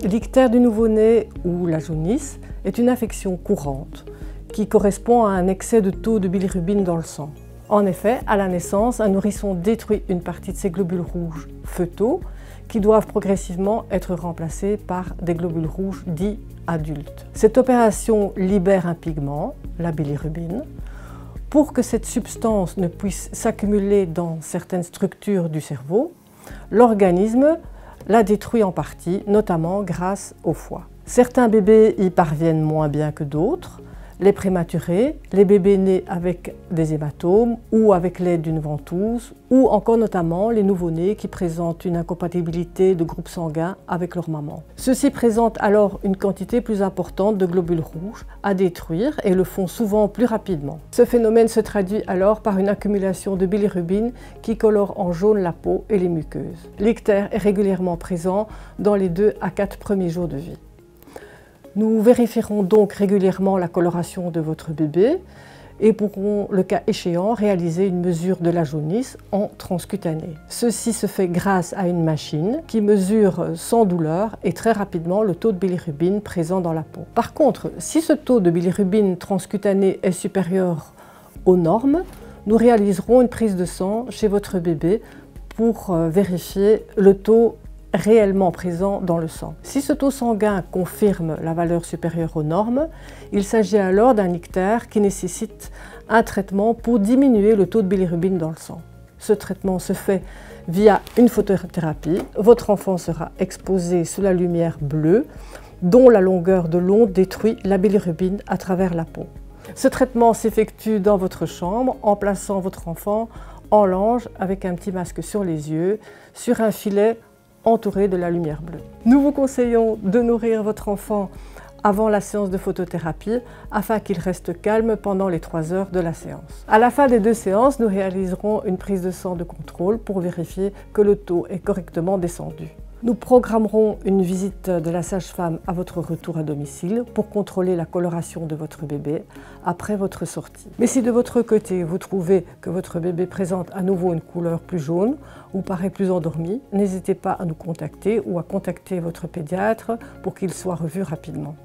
L'ictère du nouveau-né ou la jaunisse est une infection courante qui correspond à un excès de taux de bilirubine dans le sang. En effet, à la naissance, un nourrisson détruit une partie de ses globules rouges fœtaux qui doivent progressivement être remplacés par des globules rouges dits adultes. Cette opération libère un pigment, la bilirubine. Pour que cette substance ne puisse s'accumuler dans certaines structures du cerveau, l'organisme la détruit en partie, notamment grâce au foie. Certains bébés y parviennent moins bien que d'autres. Les prématurés, les bébés nés avec des hématomes ou avec l'aide d'une ventouse, ou encore notamment les nouveau-nés qui présentent une incompatibilité de groupe sanguin avec leur maman. Ceux-ci présentent alors une quantité plus importante de globules rouges à détruire et le font souvent plus rapidement. Ce phénomène se traduit alors par une accumulation de bilirubine qui colore en jaune la peau et les muqueuses. L'ictère est régulièrement présent dans les 2 à 4 premiers jours de vie. Nous vérifierons donc régulièrement la coloration de votre bébé et pourrons, le cas échéant, réaliser une mesure de la jaunisse en transcutané. Ceci se fait grâce à une machine qui mesure sans douleur et très rapidement le taux de bilirubine présent dans la peau. Par contre, si ce taux de bilirubine transcutané est supérieur aux normes, nous réaliserons une prise de sang chez votre bébé pour vérifier le taux réellement présent dans le sang. Si ce taux sanguin confirme la valeur supérieure aux normes, il s'agit alors d'un ictère qui nécessite un traitement pour diminuer le taux de bilirubine dans le sang. Ce traitement se fait via une photothérapie. Votre enfant sera exposé sous la lumière bleue, dont la longueur de l'onde détruit la bilirubine à travers la peau. Ce traitement s'effectue dans votre chambre en plaçant votre enfant en lange avec un petit masque sur les yeux, sur un filet entouré de la lumière bleue. Nous vous conseillons de nourrir votre enfant avant la séance de photothérapie afin qu'il reste calme pendant les 3 heures de la séance. À la fin des 2 séances, nous réaliserons une prise de sang de contrôle pour vérifier que le taux est correctement descendu. Nous programmerons une visite de la sage-femme à votre retour à domicile pour contrôler la coloration de votre bébé après votre sortie. Mais si de votre côté vous trouvez que votre bébé présente à nouveau une couleur plus jaune ou paraît plus endormi, n'hésitez pas à nous contacter ou à contacter votre pédiatre pour qu'il soit revu rapidement.